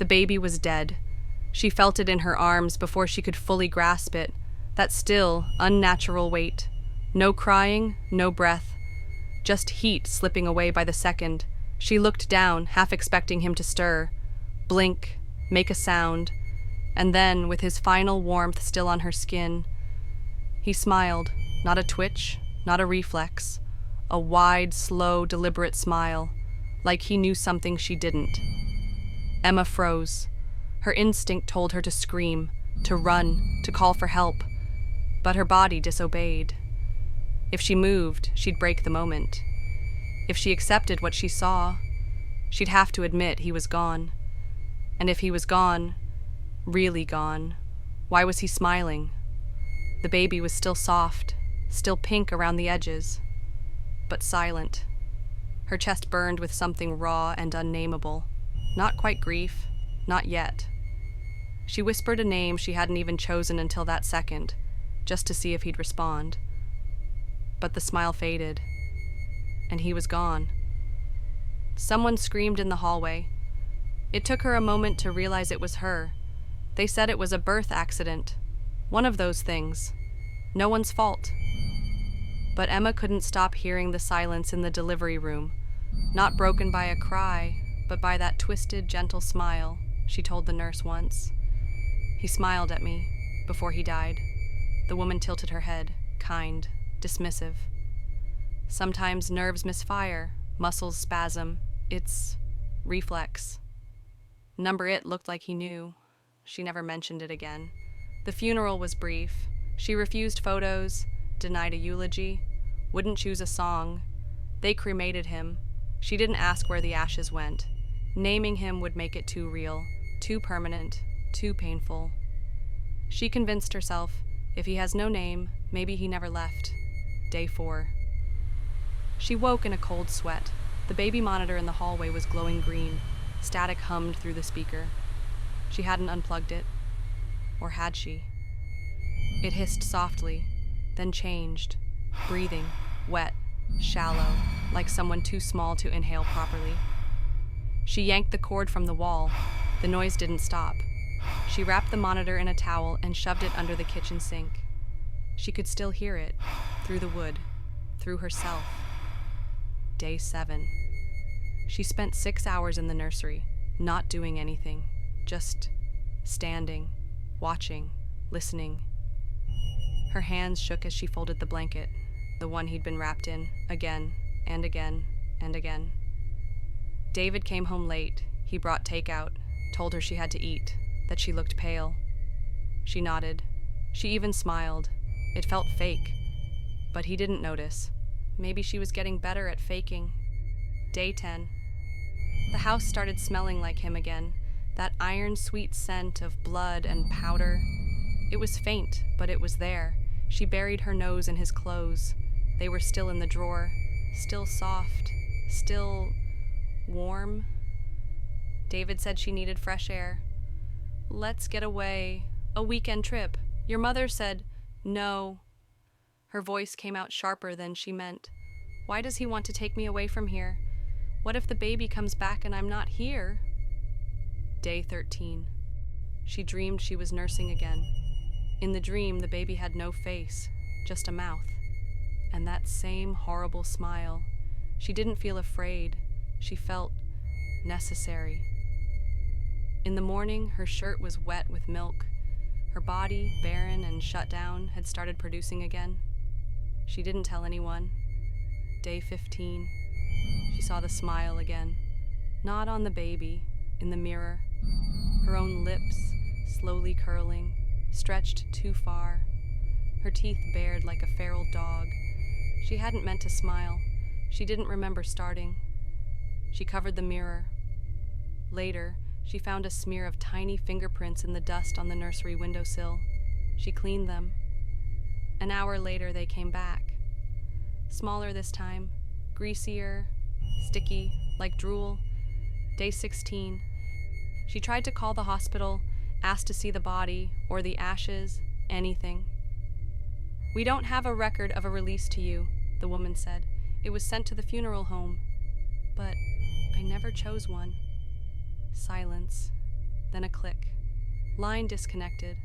The baby was dead. She felt it in her arms before she could fully grasp it, that still, unnatural weight. No crying, no breath. Just heat slipping away by the second. She looked down, half expecting him to stir, blink, make a sound, and then, with his final warmth still on her skin, he smiled, not a twitch, not a reflex, a wide, slow, deliberate smile, like he knew something she didn't. Emma froze. Her instinct told her to scream, to run, to call for help, but her body disobeyed. If she moved, she'd break the moment. If she accepted what she saw, she'd have to admit he was gone. And if he was gone, really gone, why was he smiling? The baby was still soft, still pink around the edges, but silent. Her chest burned with something raw and unnameable. Not quite grief, not yet. She whispered a name she hadn't even chosen until that second, just to see if he'd respond. But the smile faded, and he was gone. Someone screamed in the hallway. It took her a moment to realize it was her. They said it was a birth accident. One of those things. No one's fault. But Emma couldn't stop hearing the silence in the delivery room, not broken by a cry, but by that twisted, gentle smile, she told the nurse once. He smiled at me before he died. The woman tilted her head, kind, dismissive. Sometimes nerves misfire, muscles spasm. It's reflex. Number It looked like he knew. She never mentioned it again. The funeral was brief. She refused photos, denied a eulogy, wouldn't choose a song. They cremated him. She didn't ask where the ashes went. Naming him would make it too real, too permanent, too painful. She convinced herself, if he has no name, maybe he never left. Day 4. She woke in a cold sweat. The baby monitor in the hallway was glowing green. Static hummed through the speaker. She hadn't unplugged it. Or had she? It hissed softly, then changed, breathing, wet, shallow, like someone too small to inhale properly. She yanked the cord from the wall. The noise didn't stop. She wrapped the monitor in a towel and shoved it under the kitchen sink. She could still hear it, through the wood, through herself. Day 7. She spent 6 hours in the nursery, not doing anything, just standing, watching, listening. Her hands shook as she folded the blanket, the one he'd been wrapped in, again and again and again. David came home late. He brought takeout, told her she had to eat, that she looked pale. She nodded. She even smiled. It felt fake, but he didn't notice. Maybe she was getting better at faking. Day 10. The house started smelling like him again, that iron-sweet scent of blood and powder. It was faint, but it was there. She buried her nose in his clothes. They were still in the drawer, still soft, still warm. David said she needed fresh air. Let's get away. A weekend trip. Your mother said, no. Her voice came out sharper than she meant. Why does he want to take me away from here? What if the baby comes back and I'm not here? Day 13. She dreamed she was nursing again. In the dream, the baby had no face, just a mouth. And that same horrible smile. She didn't feel afraid. She felt necessary. In the morning, her shirt was wet with milk. Her body, barren and shut down, had started producing again. She didn't tell anyone. Day 15. She saw the smile again. Not on the baby, in the mirror. Her own lips, slowly curling, stretched too far. Her teeth bared like a feral dog. She hadn't meant to smile. She didn't remember starting. She covered the mirror. Later, she found a smear of tiny fingerprints in the dust on the nursery windowsill. She cleaned them. An hour later, they came back. Smaller this time, greasier, sticky, like drool. Day 16. She tried to call the hospital, asked to see the body, or the ashes, anything. We don't have a record of a release to you, the woman said. It was sent to the funeral home. But I never chose one. Silence. then a click. Line disconnected.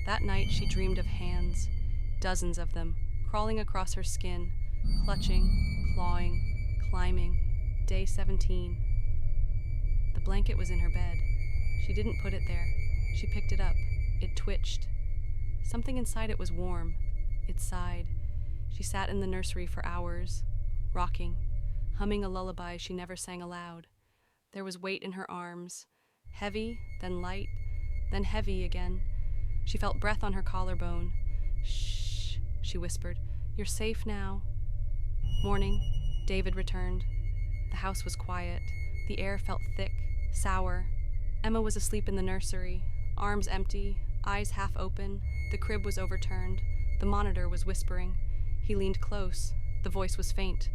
That night she dreamed of hands, dozens of them, crawling across her skin, clutching, clawing, climbing. Day 17. The blanket was in her bed. She didn't put it there. She picked it up. It twitched. Something inside it was warm. It sighed. She sat in the nursery for hours, rocking, humming a lullaby she never sang aloud. There was weight in her arms, heavy, then light, then heavy again. She felt breath on her collarbone. "Shh," she whispered. "You're safe now." Morning, David returned. The house was quiet. The air felt thick, sour. Emma was asleep in the nursery, arms empty, eyes half open. The crib was overturned. The monitor was whispering. He leaned close. The voice was faint.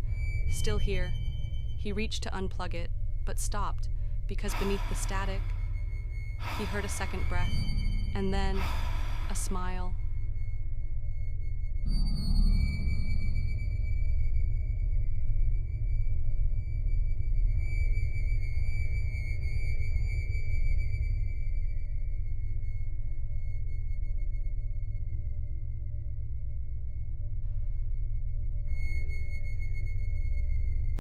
"Still here." He reached to unplug it, but stopped, because beneath the static, he heard a second breath, and then a smile.